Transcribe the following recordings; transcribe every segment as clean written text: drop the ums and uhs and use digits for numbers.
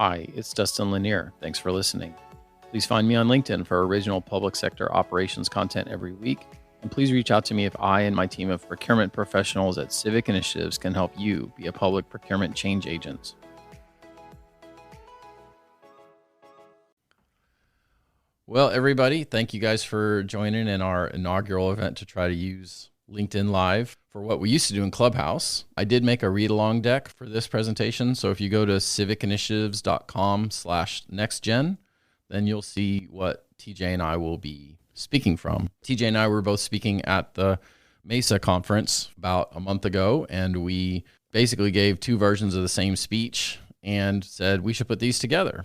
Hi, it's Dustin Lanier. Thanks for listening. Please find me on LinkedIn for original public sector operations content every week. And please reach out to me if I and my team of procurement professionals at Civic Initiatives can help you be a public procurement change agent. Well, everybody, thank you guys for joining in our inaugural event to try to use LinkedIn Live for what we used to do in Clubhouse. I did make a read-along deck for this presentation. So if you go to civicinitiatives.com/nextgen, then you'll see what TJ and I will be speaking from. TJ and I were both speaking at the Mesa conference about a month ago, and we basically gave two versions of the same speech and said we should put these together.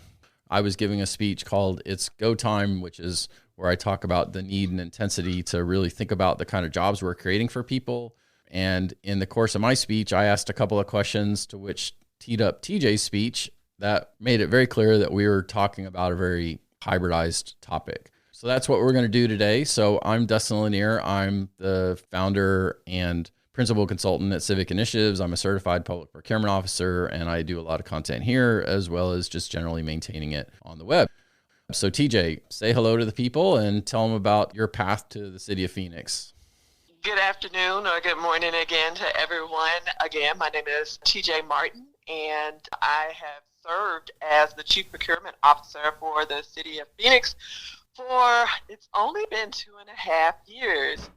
I was giving a speech called It's Go Time, which is where I talk about the need and intensity to really think about the kind of jobs we're creating for people. And in the course of my speech, I asked a couple of questions to which teed up TJ's speech that made it very clear that we were talking about a very hybridized topic. So that's what we're going to do today. So I'm Dustin Lanier. I'm the founder and principal consultant at Civic Initiatives. I'm a certified public procurement officer, and I do a lot of content here as well as just generally maintaining it on the web. So TJ, say hello to the people and tell them about your path to the City of Phoneix. Good afternoon or good morning again to everyone. Again, my name is TJ Martin, and I have served as the Chief Procurement Officer for the City of Phoneix for, it's only been 2.5 years.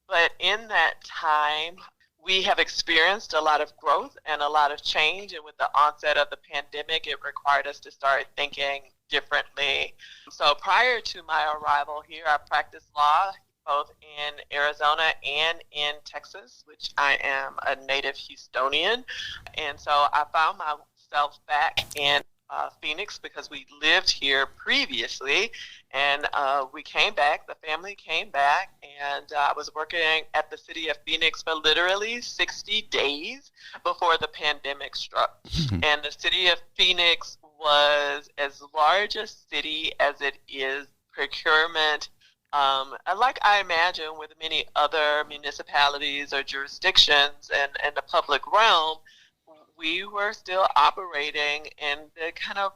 But in that time, we have experienced a lot of growth and a lot of change. And with the onset of the pandemic, it required us to start thinking differently. So prior to my arrival here, I practiced law both in Arizona and in Texas, which I am a native Houstonian. And so I found myself back in Phoenix because we lived here previously, and we came back, the family came back, and I was working at the City of Phoneix for literally 60 days before the pandemic struck. And the City of Phoneix was as large a city as it is procurement. Like I imagine with many other municipalities or jurisdictions and the public realm, we were still operating in the kind of,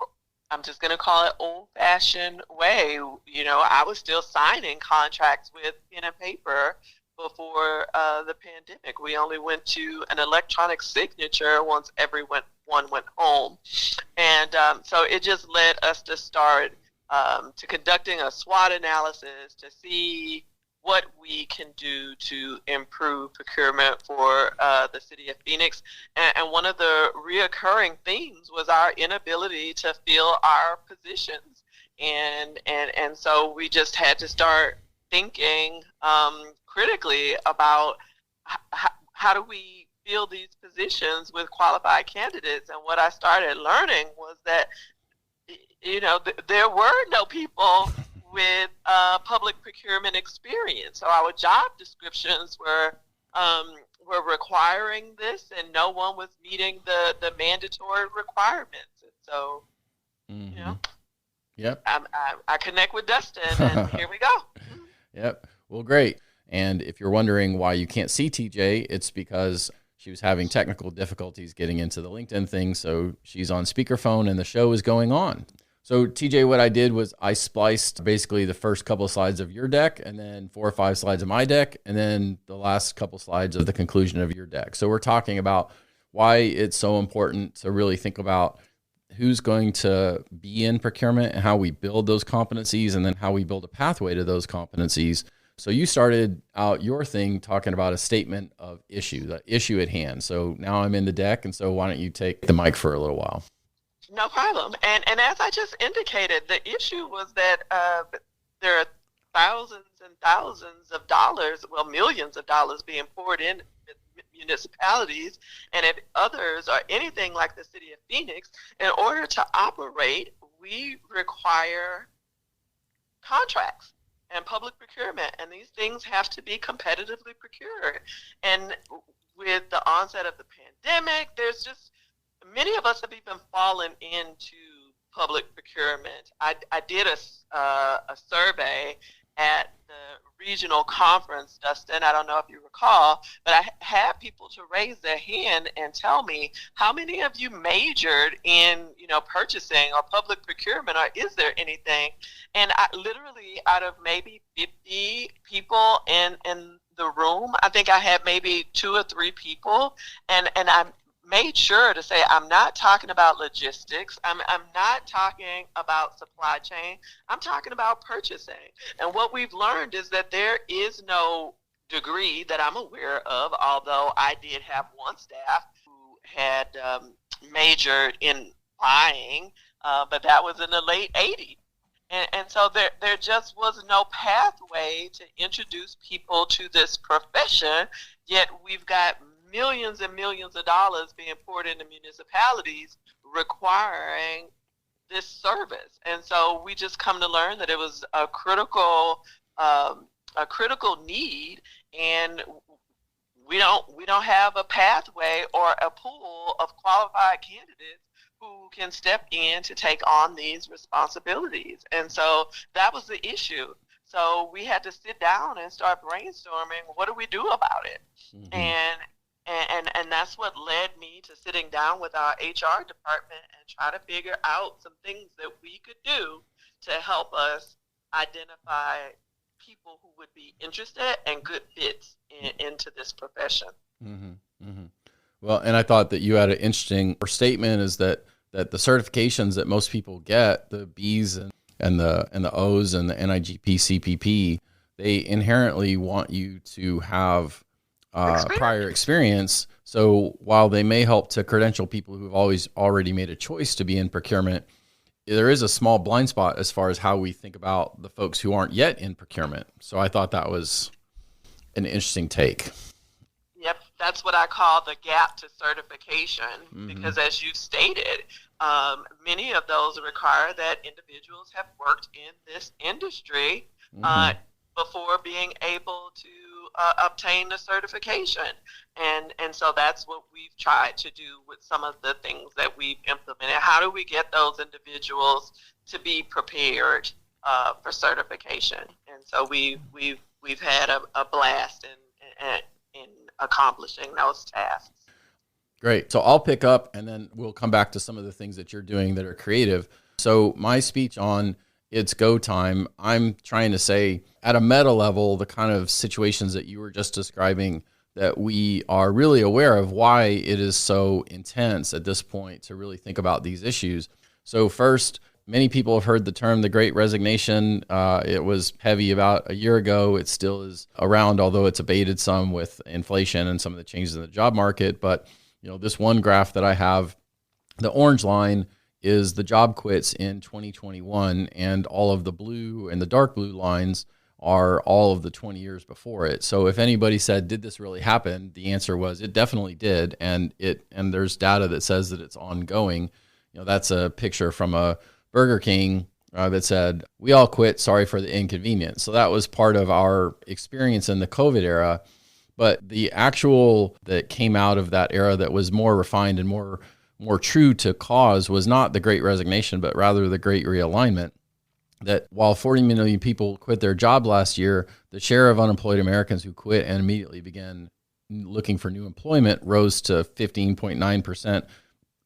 I'm just going to call it old-fashioned way. You know, I was still signing contracts with pen and paper before the pandemic. We only went to an electronic signature once everyone went home. And so it just led us to start to conducting a SWOT analysis to see what we can do to improve procurement for the City of Phoneix. And one of the reoccurring themes was our inability to fill our positions. And so we just had to start thinking critically about how do we fill these positions with qualified candidates. And what I started learning was that, you know, there were no people with public procurement experience. So our job descriptions were requiring this, and no one was meeting the mandatory requirements. And so, you know, Yep. I connect with Dustin, and here we go. Yep. Well, great. And if you're wondering why you can't see TJ, it's because she was having technical difficulties getting into the LinkedIn thing. So she's on speakerphone and the show is going on. So TJ, what I did was I spliced basically the first couple of slides of your deck and then 4 or 5 slides of my deck and then the last couple slides of the conclusion of your deck. So we're talking about why it's so important to really think about who's going to be in procurement and how we build those competencies and then how we build a pathway to those competencies. So you started out your thing talking about a statement of issue, the issue at hand. So now I'm in the deck, and so why don't you take the mic for a little while? No problem. And as I just indicated, the issue was that there are thousands and thousands of dollars, well, millions of dollars being poured in municipalities, and if others are anything like the City of Phoneix, in order to operate, we require contracts and public procurement, and these things have to be competitively procured. And with the onset of the pandemic, there's just many of us have even fallen into public procurement. I did a survey, at the regional conference, Dustin, I don't know if you recall, but I had people to raise their hand and tell me, how many of you majored in, purchasing or public procurement, or is there anything? And I literally, out of maybe 50 people in the room, I think I had maybe 2 or 3 people, and I made sure to say, I'm not talking about logistics. I'm not talking about supply chain. I'm talking about purchasing. And what we've learned is that there is no degree that I'm aware of, although I did have one staff who had majored in buying, but that was in the late 80s. And so there just was no pathway to introduce people to this profession, yet we've got millions and millions of dollars being poured into municipalities requiring this service. And so we just come to learn that it was a critical need, and we don't have a pathway or a pool of qualified candidates who can step in to take on these responsibilities. And so that was the issue. So we had to sit down and start brainstorming, what do we do about it? Mm-hmm. And that's what led me to sitting down with our HR department and try to figure out some things that we could do to help us identify people who would be interested and good fits into this profession. Mm-hmm. Mm-hmm. Well, and I thought that you had an interesting statement, is that the certifications that most people get, the B's and the O's and the NIGP, CPP, they inherently want you to have prior experience. So while they may help to credential people who've already made a choice to be in procurement, there is a small blind spot as far as how we think about the folks who aren't yet in procurement. So I thought that was an interesting take. Yep, that's what I call the gap to certification, mm-hmm. because as you stated, many of those require that individuals have worked in this industry mm-hmm. Before being able to obtain the certification. And so that's what we've tried to do with some of the things that we've implemented. How do we get those individuals to be prepared for certification? And so we've had a blast in accomplishing those tasks. Great. So I'll pick up, and then we'll come back to some of the things that you're doing that are creative. So my speech on It's Go Time, I'm trying to say at a meta level, the kind of situations that you were just describing, that we are really aware of why it is so intense at this point to really think about these issues. So first, many people have heard the term the Great Resignation. It was heavy about a year ago. It still is around, although it's abated some with inflation and some of the changes in the job market. But this one graph that I have, the orange line is the job quits in 2021, and all of the blue and the dark blue lines are all of the 20 years before it. So if anybody said, did this really happen? The answer was it definitely did. And there's data that says that it's ongoing. That's a picture from a Burger King that said, we all quit, sorry for the inconvenience. So that was part of our experience in the COVID era. But the actual that came out of that era that was more refined and more true to cause was not the Great Resignation, but rather the Great Realignment. That while 40 million people quit their job last year, the share of unemployed Americans who quit and immediately began looking for new employment rose to 15.9%.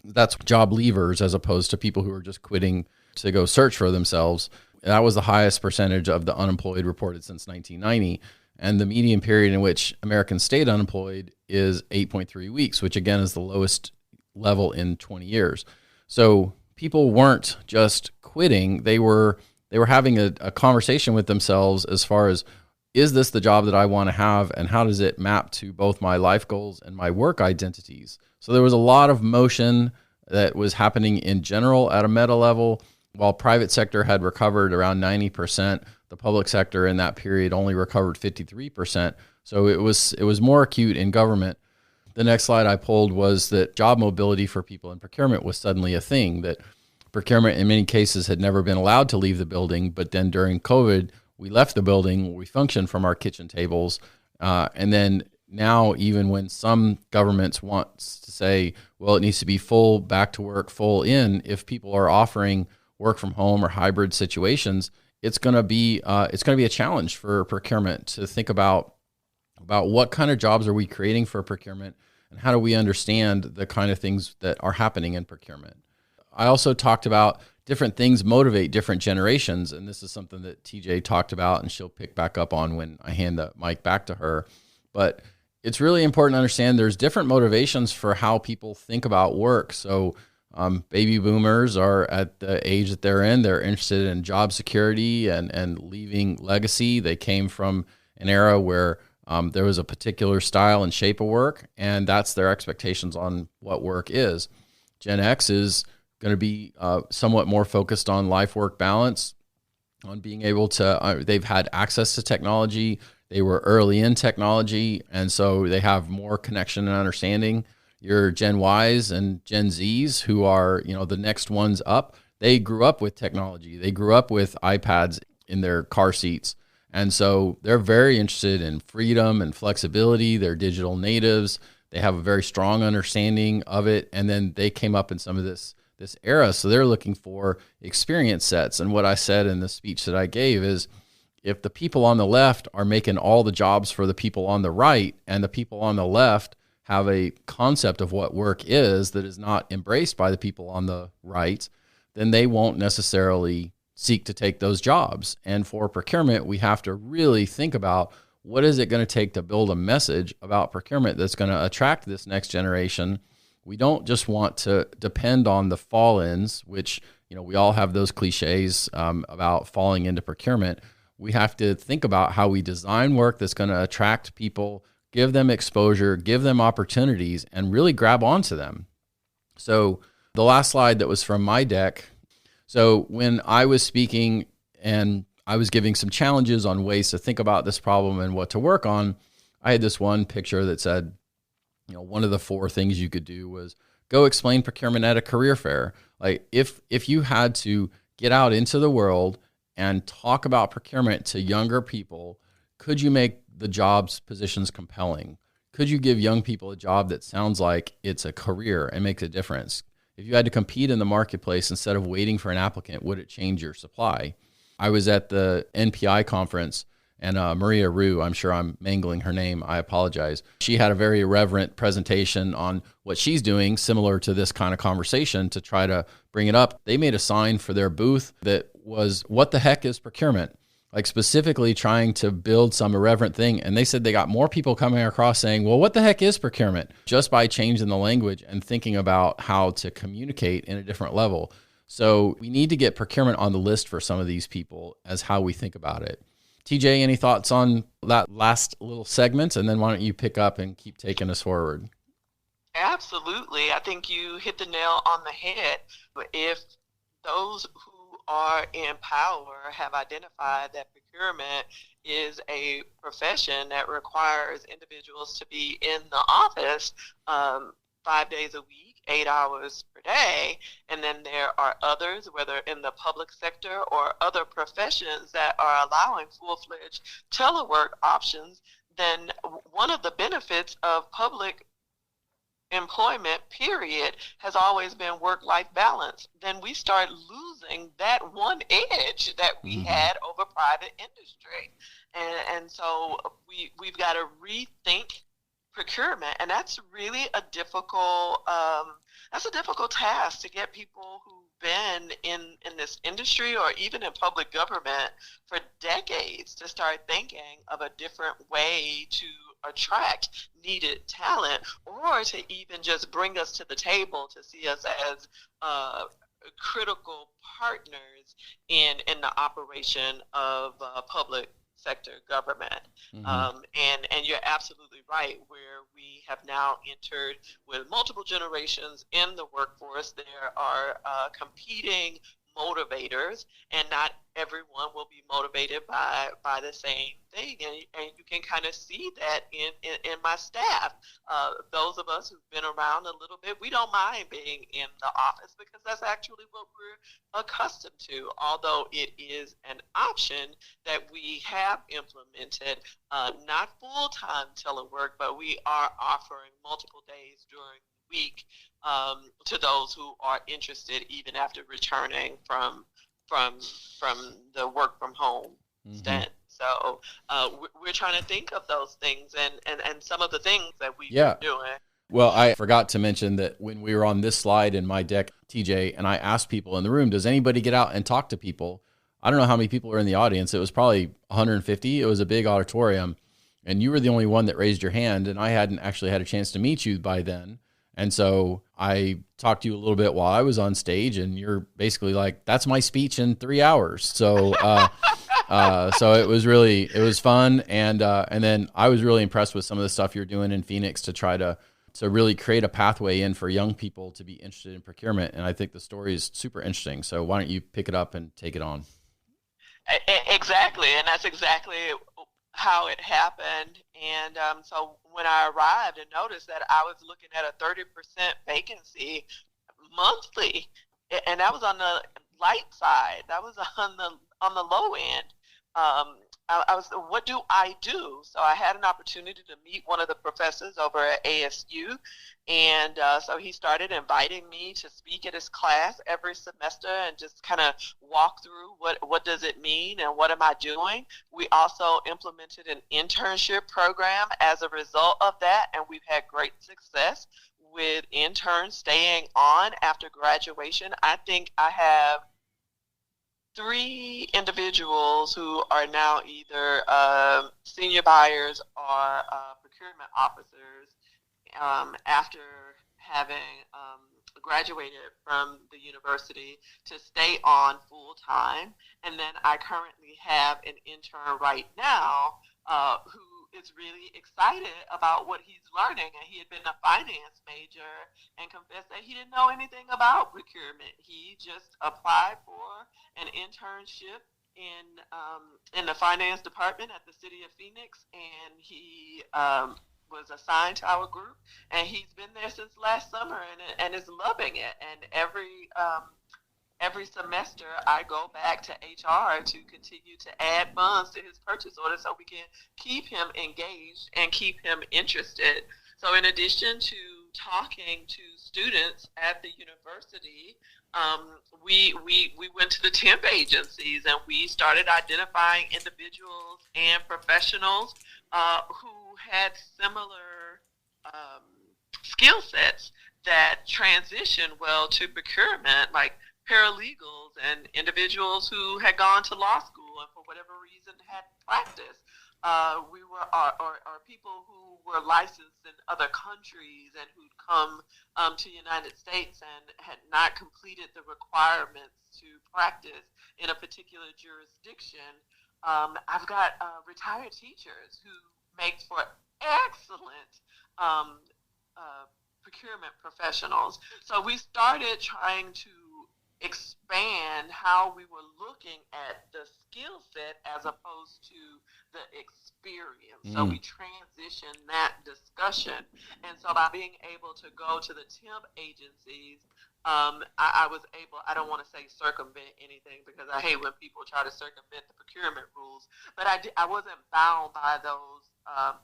That's job leavers as opposed to people who are just quitting to go search for themselves. That was the highest percentage of the unemployed reported since 1990. And the median period in which Americans stayed unemployed is 8.3 weeks, which again is the lowest level in 20 years. So people weren't just quitting, they were having a conversation with themselves as far as, is this the job that I want to have, and how does it map to both my life goals and my work identities? So there was a lot of motion that was happening in general at a meta level. While private sector had recovered around 90%, the public sector in that period only recovered 53%. So it was more acute in government. The next slide I pulled was that job mobility for people in procurement was suddenly a thing, that procurement in many cases had never been allowed to leave the building, but then during COVID, we left the building, we functioned from our kitchen tables, and then now even when some governments want to say, well, it needs to be full back to work, full in, if people are offering work from home or hybrid situations, it's going to be a challenge for procurement to think about what kind of jobs are we creating for procurement, and how do we understand the kind of things that are happening in procurement. I also talked about different things motivate different generations, and this is something that TJ talked about, and she'll pick back up on when I hand the mic back to her. But it's really important to understand there's different motivations for how people think about work. So baby boomers are at the age that they're in. They're interested in job security and leaving legacy. They came from an era where there was a particular style and shape of work, and that's their expectations on what work is. Gen X is going to be somewhat more focused on life-work balance, on being able to, they've had access to technology. They were early in technology, and so they have more connection and understanding. Your Gen Ys and Gen Zs, who are, the next ones up, they grew up with technology. They grew up with iPads in their car seats. And so they're very interested in freedom and flexibility. They're digital natives. They have a very strong understanding of it. And then they came up in some of this era. So they're looking for experience sets. And what I said in the speech that I gave is, if the people on the left are making all the jobs for the people on the right, and the people on the left have a concept of what work is that is not embraced by the people on the right, then they won't necessarily seek to take those jobs. And for procurement, we have to really think about, what is it going to take to build a message about procurement that's going to attract this next generation. We don't just want to depend on the fall-ins, which, we all have those cliches about falling into procurement. We have to think about how we design work that's going to attract people, give them exposure, give them opportunities, and really grab onto them. So the last slide that was from my deck. So when I was speaking and I was giving some challenges on ways to think about this problem and what to work on, I had this one picture that said, one of the 4 things you could do was go explain procurement at a career fair. Like if you had to get out into the world and talk about procurement to younger people, could you make the jobs positions compelling? Could you give young people a job that sounds like it's a career and makes a difference? If you had to compete in the marketplace instead of waiting for an applicant, would it change your supply? I was at the NPI conference, and Maria Rue, I'm sure I'm mangling her name, I apologize. She had a very irreverent presentation on what she's doing, similar to this kind of conversation, to try to bring it up. They made a sign for their booth that was, "What the heck is procurement?" Like specifically trying to build some irreverent thing. And they said they got more people coming across saying, "Well, what the heck is procurement?" just by changing the language and thinking about how to communicate in a different level. So we need to get procurement on the list for some of these people as how we think about it. TJ, any thoughts on that last little segment? And then why don't you pick up and keep taking us forward? Absolutely. I think you hit the nail on the head. If those who are in power have identified that procurement is a profession that requires individuals to be in the office 5 days a week, 8 hours per day, and then there are others, whether in the public sector or other professions, that are allowing full-fledged telework options, then one of the benefits of public employment, period, has always been work-life balance. Then we start losing that one edge that we had over private industry. And so we've got to rethink procurement, and that's really a difficult task to get people who've been in this industry or even in public government for decades to start thinking of a different way to attract needed talent, or to even just bring us to the table to see us as critical partners in the operation of public sector government. And you're absolutely right, where we have now entered with multiple generations in the workforce. There are competing motivators, and not everyone will be motivated by the same thing. And you can kind of see that in my staff. Those of us who've been around a little bit, we don't mind being in the office because that's actually what we're accustomed to, although it is an option that we have implemented, not full-time telework, but we are offering multiple days during the week to those who are interested, even after returning from from the work from home Mm-hmm. stint. So we're trying to think of those things and some of the things that we've Yeah. been doing. Well, I forgot to mention that when we were on this slide in my deck, TJ, and I asked people in the room, does anybody get out and talk to people? I don't know how many people were in the audience. It was probably 150. It was a big auditorium. And you were the only one that raised your hand. And I hadn't actually had a chance to meet you by then. And so I talked to you a little bit while I was on stage. And you're basically like, that's my speech in 3 hours. So, so it was fun. And then I was really impressed with some of the stuff you're doing in Phoenix to try to really create a pathway in for young people to be interested in procurement. And I think the story is super interesting. So why don't you pick it up and take it on? Exactly, and that's exactly how it happened. And so when I arrived and noticed that I was looking at a 30% vacancy monthly, and that was on the light side. That was on the low end. I was, what do I do? So I had an opportunity to meet one of the professors over at ASU, and so he started inviting me to speak at his class every semester and just kind of walk through what does it mean and what am I doing. We also implemented an internship program as a result of that, and we've had great success with interns staying on after graduation. I think I have 3 individuals who are now either senior buyers or procurement officers after having graduated from the university to stay on full time. And then I currently have an intern right now who is really excited about what he's learning. And he had been a finance major and confessed that he didn't know anything about procurement. He just applied for an internship in the finance department at the City of Phoneix, and he was assigned to our group, and he's been there since last summer and is loving it. And every semester I go back to HR to continue to add funds to his purchase order so we can keep him engaged and keep him interested. So in addition to talking to students at the university, we went to the temp agencies and we started identifying individuals and professionals who had similar skill sets that transition well to procurement, like paralegals and individuals who had gone to law school and for whatever reason had practiced. We were or people who were licensed in other countries and who'd come to the United States and had not completed the requirements to practice in a particular jurisdiction. I've got retired teachers who make for excellent procurement professionals. So we started trying to expand how we were looking at the skill set as opposed to the experience. So we transitioned that discussion. And so by being able to go to the temp agencies, I was able, I don't want to say circumvent anything because I hate when people try to circumvent the procurement rules, but I wasn't bound by those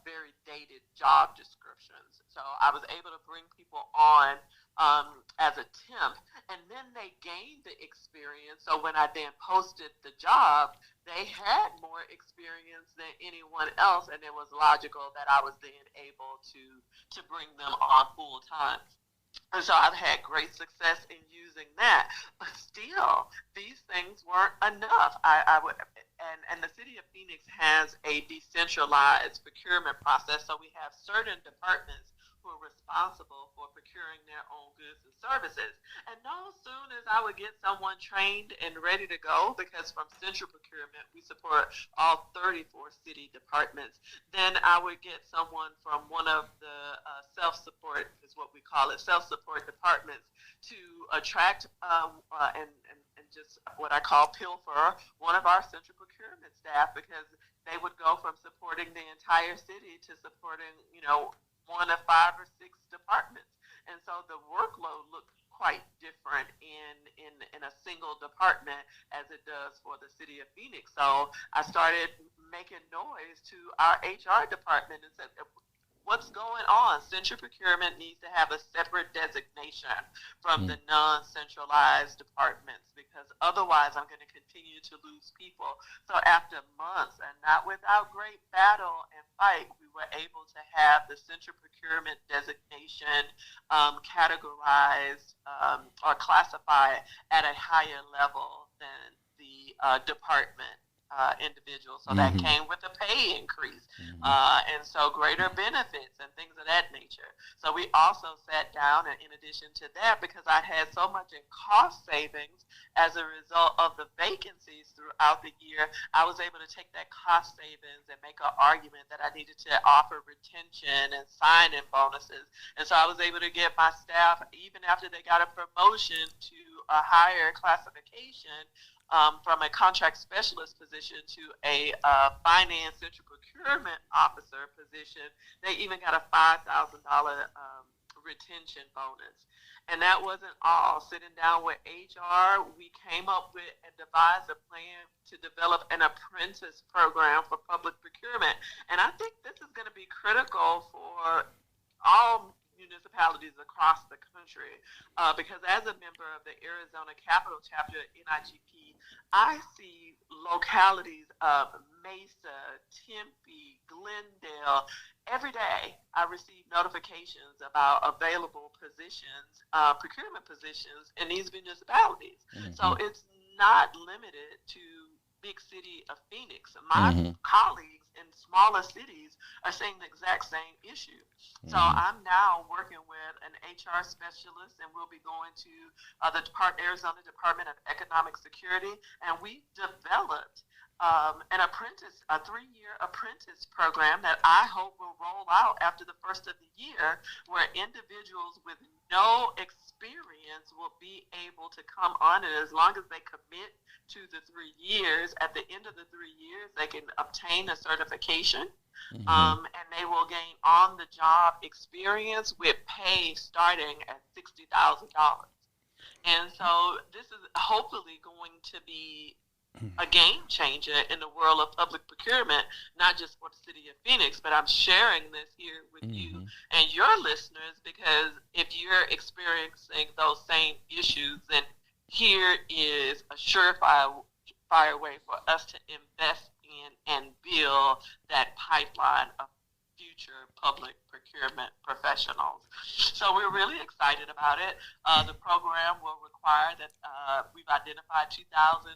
very dated job descriptions. So I was able to bring people on as a temp, and then they gained the experience. So when I then posted the job, they had more experience than anyone else, and it was logical that I was then able to bring them on full time. And so I've had great success in using that, but still, these things weren't enough. I would, and the City of Phoneix has a decentralized procurement process. So we have certain departments who are responsible for procuring their own goods and services. And no soon as I would get someone trained and ready to go, because from central procurement we support all 34 city departments, then I would get someone from one of the self-support, is what we call it, self-support departments to attract and just what I call pilfer one of our central procurement staff, because they would go from supporting the entire city to supporting, one of 5 or 6 departments. And so the workload looked quite different in a single department as it does for the City of Phoneix. So I started making noise to our HR department and said, what's going on? Central procurement needs to have a separate designation from the non-centralized departments, because otherwise I'm going to continue to lose people. So after months, and not without great battle and fight, we were able to have the central procurement designation categorized or classified at a higher level than the department individual. So that came with a pay increase and so greater benefits and things of that nature. So we also sat down, and in addition to that, because I had so much in cost savings as a result of the vacancies throughout the year, I was able to take that cost savings and make an argument that I needed to offer retention and sign-in bonuses. And so I was able to get my staff, even after they got a promotion, to a higher classification, from a contract specialist position to a finance central procurement officer position. They even got a $5,000 retention bonus. And that wasn't all. Sitting down with HR, we came up with and devised a plan to develop an apprentice program for public procurement. And I think this is going to be critical for all municipalities across the country, because as a member of the Arizona Capital Chapter at NIGP, I see localities of Mesa, Tempe, Glendale. Every day I receive notifications about available positions, procurement positions in these municipalities. So it's not limited to big city of Phoenix. My colleagues in smaller cities are seeing the exact same issue. So I'm now working with an HR specialist, and we'll be going to the Arizona Department of Economic Security, and we developed an apprentice, a 3-year apprentice program that I hope will roll out after the first of the year, where individuals with no experience will be able to come on, and as long as they commit to the 3 years, at the end of the 3 years, they can obtain a certification, and they will gain on-the-job experience with pay starting at $60,000. And so this is hopefully going to be a game changer in the world of public procurement, not just for the city of Phoenix, but I'm sharing this here with you and your listeners, because if you're experiencing those same issues, then here is a surefire way for us to invest in and build that pipeline of future public procurement professionals. So we're really excited about it. The program will require that we've identified 2,000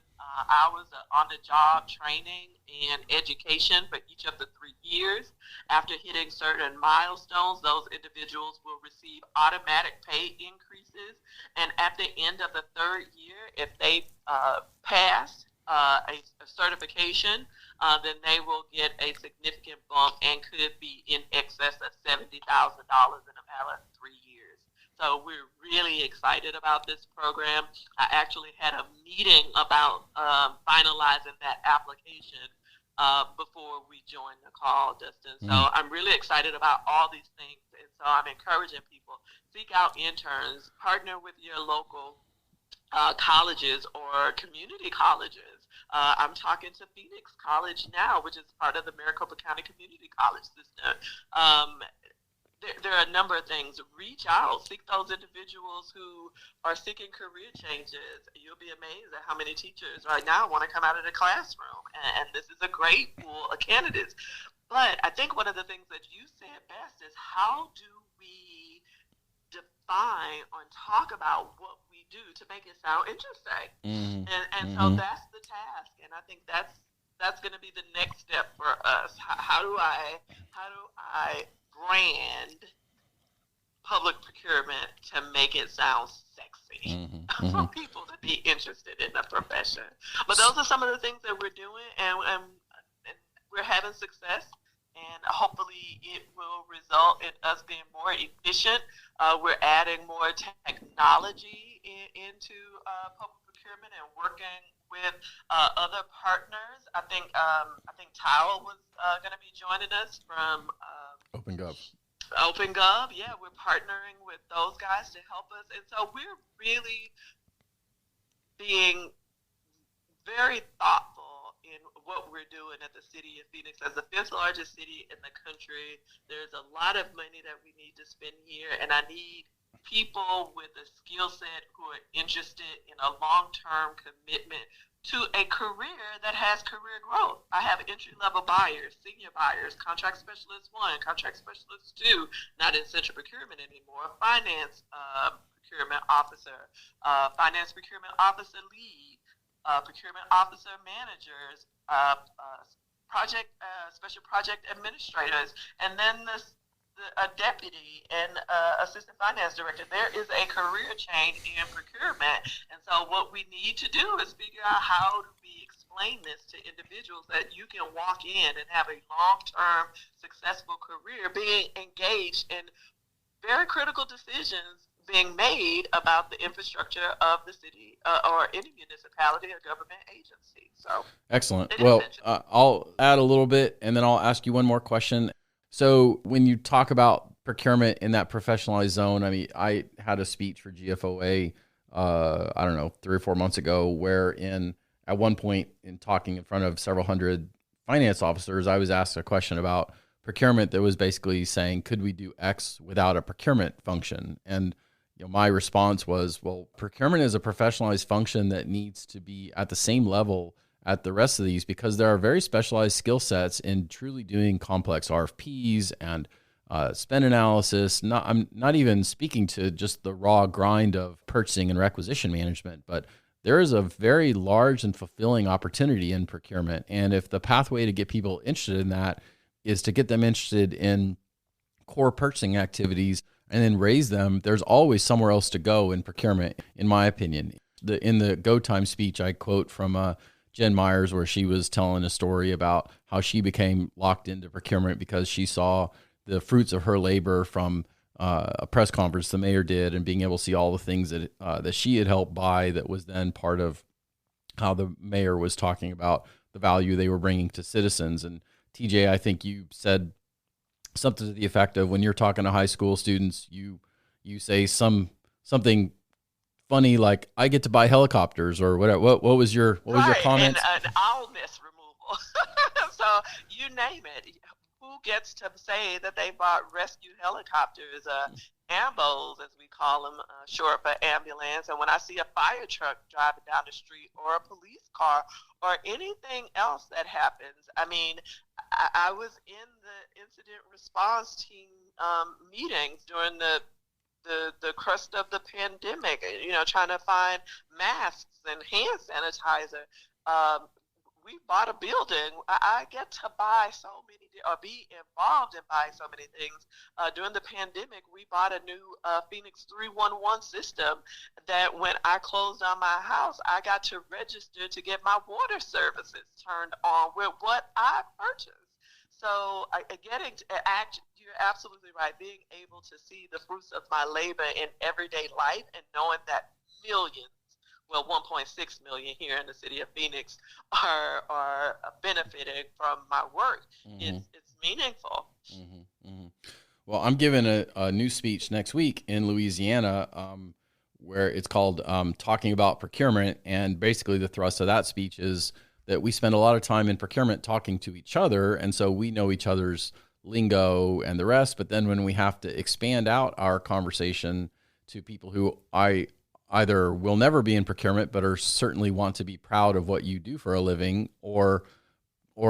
hours of on-the-job training and education for each of the 3 years. After hitting certain milestones, those individuals will receive automatic pay increases. And at the end of the 3rd year, if they pass a certification, then they will get a significant bump and could be in excess of $70,000 in a matter of 3 years. So we're really excited about this program. I actually had a meeting about finalizing that application before we joined the call, Dustin. So I'm really excited about all these things. And so I'm encouraging people, seek out interns, partner with your local colleges or community colleges. I'm talking to Phoenix College now, which is part of the Maricopa County Community College system. There are a number of things. Reach out, seek those individuals who are seeking career changes. You'll be amazed at how many teachers right now want to come out of the classroom, and this is a great pool of candidates. But I think one of the things that you said best is, how do we define or talk about what we do to make it sound interesting? And so that's the task, and I think that's going to be the next step for us. How do I brand public procurement to make it sound sexy for people to be interested in the profession? But those are some of the things that we're doing, and we're having success. And hopefully it will result in us being more efficient. We're adding more technology into public procurement and working with other partners. I think Towel was going to be joining us from OpenGov. Yeah, we're partnering with those guys to help us. And so we're really being very thoughtful in what we're doing at the City of Phoenix. As the fifth largest city in the country, there's a lot of money that we need to spend here, and I need people with a skill set who are interested in a long-term commitment to a career that has career growth. I have entry-level buyers, senior buyers, contract specialist 1, contract specialist 2, not in central procurement anymore, finance procurement officer, finance procurement officer lead, procurement officer managers, special project administrators, and then a deputy and assistant finance director. There is a career chain in procurement. And so what we need to do is figure out how do we explain this to individuals that you can walk in and have a long-term successful career being engaged in very critical decisions being made about the infrastructure of the city or any municipality or government agency. So excellent. Well, I'll add a little bit, and then I'll ask you one more question. So when you talk about procurement in that professionalized zone, I mean, I had a speech for GFOA, I don't know, 3 or 4 months ago, wherein at one point in talking in front of several hundred finance officers, I was asked a question about procurement that was basically saying, could we do X without a procurement function? And my response was, well, procurement is a professionalized function that needs to be at the same level at the rest of these, because there are very specialized skill sets in truly doing complex RFPs and spend analysis. I'm not even speaking to just the raw grind of purchasing and requisition management, but there is a very large and fulfilling opportunity in procurement. And if the pathway to get people interested in that is to get them interested in core purchasing activities and then raise them, there's always somewhere else to go in procurement, in my opinion. In the Go Time speech, I quote from Jen Myers, where she was telling a story about how she became locked into procurement because she saw the fruits of her labor from a press conference the mayor did, and being able to see all the things that that she had helped buy that was then part of how the mayor was talking about the value they were bringing to citizens. And TJ, I think you said something to the effect of, when you're talking to high school students, you say something funny like, I get to buy helicopters or whatever. What was your comment? And owlness removal. So you name it. Who gets to say that they bought rescue helicopters, ambos, as we call them, short for ambulance? And when I see a fire truck driving down the street, or a police car, or anything else that happens, I mean, I was in the incident response team meetings during the crust of the pandemic, trying to find masks and hand sanitizer. We bought a building. I get to buy so many, or be involved in buying so many things. During the pandemic, we bought a new Phoenix 311 system that when I closed on my house, I got to register to get my water services turned on with what I purchased. So you're absolutely right. Being able to see the fruits of my labor in everyday life, and knowing that millions, 1.6 million here in the city of Phoenix are benefiting from my work, it's meaningful. Mm-hmm. Mm-hmm. Well, I'm giving a new speech next week in Louisiana, where it's called Talking About Procurement. And basically the thrust of that speech is that we spend a lot of time in procurement talking to each other, and so we know each other's lingo and the rest. But then when we have to expand out our conversation to people who I either will never be in procurement, but are certainly want to be proud of what you do for a living, or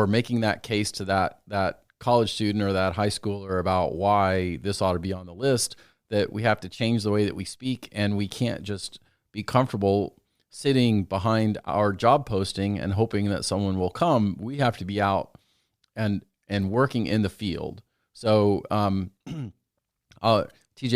making that case to that college student or that high schooler about why this ought to be on the list, that we have to change the way that we speak, and we can't just be comfortable sitting behind our job posting and hoping that someone will come. We have to be out and working in the field. So, TJ,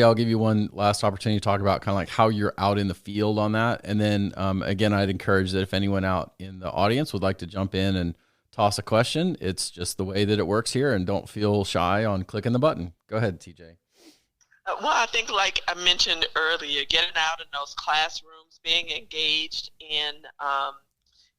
I'll give you one last opportunity to talk about kind of like how you're out in the field on that. And then, again, I'd encourage that if anyone out in the audience would like to jump in and toss a question, it's just the way that it works here, and don't feel shy on clicking the button. Go ahead, TJ. Well, I think, like I mentioned earlier, getting out in those classrooms, being engaged in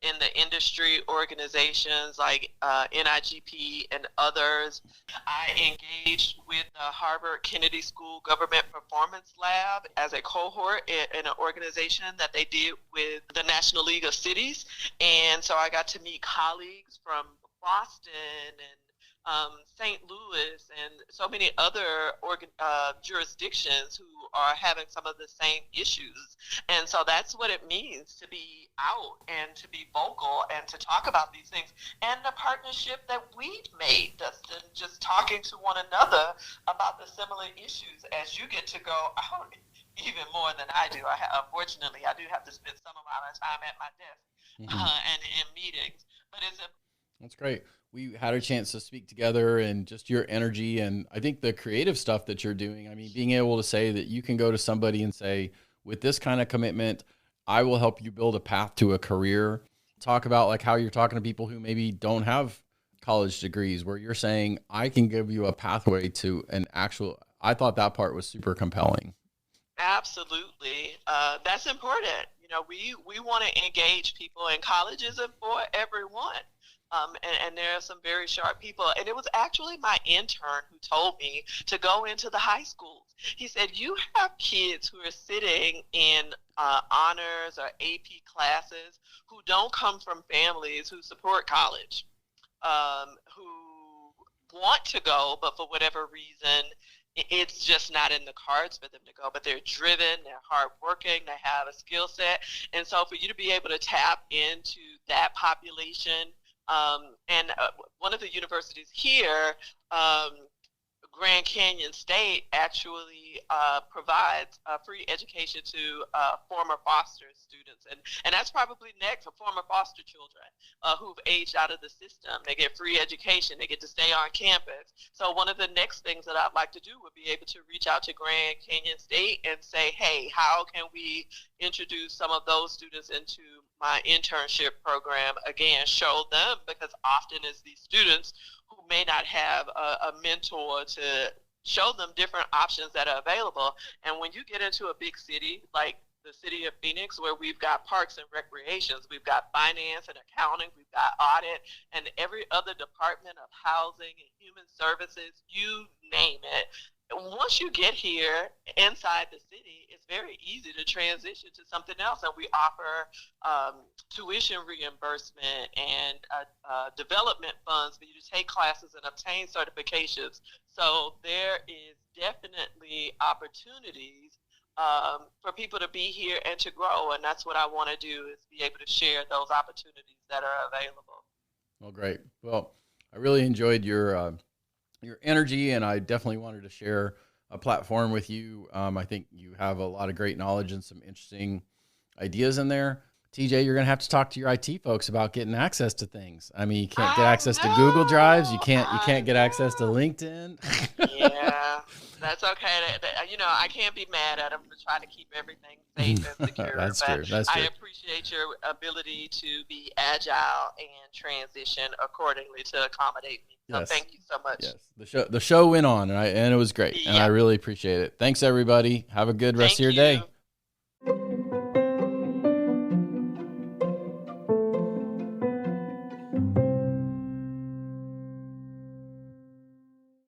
in the industry organizations like NIGP and others. I engaged with the Harvard Kennedy School Government Performance Lab as a cohort in an organization that they did with the National League of Cities. And so I got to meet colleagues from Boston and St. Louis and so many other jurisdictions who are having some of the same issues. And so that's what it means to be out and to be vocal and to talk about these things. And the partnership that we've made, Dustin, just talking to one another about the similar issues as you get to go out even more than I do. Unfortunately, I do have to spend some amount of time at my desk and in meetings. But that's great. We had a chance to speak together and just your energy. And I think the creative stuff that you're doing, I mean, being able to say that you can go to somebody and say, with this kind of commitment, I will help you build a path to a career. Talk about like how you're talking to people who maybe don't have college degrees, where you're saying, I can give you a pathway to an actual, I thought that part was super compelling. Absolutely. That's important. You know, we want to engage people, and college isn't for everyone. And there are some very sharp people. And it was actually my intern who told me to go into the high schools. He said, you have kids who are sitting in honors or AP classes who don't come from families who support college, who want to go, but for whatever reason, it's just not in the cards for them to go. But they're driven, they're hardworking, they have a skill set. And so for you to be able to tap into that population, and one of the universities here, Grand Canyon State, actually provides free education to former foster students. And that's probably next for former foster children who've aged out of the system. They get free education. They get to stay on campus. So one of the next things that I'd like to do would be able to reach out to Grand Canyon State and say, hey, how can we introduce some of those students into my internship program? Again, show them, because often it's these students who may not have a mentor to show them different options that are available. And when you get into a big city like the city of Phoenix, where we've got parks and recreations, we've got finance and accounting, we've got audit, and every other department of housing and human services, you name it. Once you get here inside the city, it's very easy to transition to something else. And we offer tuition reimbursement and development funds for you to take classes and obtain certifications. So there is definitely opportunities for people to be here and to grow. And that's what I want to do, is be able to share those opportunities that are available. Well, great. Well, I really enjoyed your energy, and I definitely wanted to share a platform with you. I think you have a lot of great knowledge and some interesting ideas in there. TJ, you're going to have to talk to your IT folks about getting access to things. I mean, you can't get access to Google Drives. You can't get access to LinkedIn. Yeah, that's okay. You know, I can't be mad at them for trying to keep everything safe and secure. That's true. I appreciate your ability to be agile and transition accordingly to accommodate me. So thank you so much. Yes, the show went on, and it was great, and I really appreciate it. Thanks, everybody. Have a good rest of your day.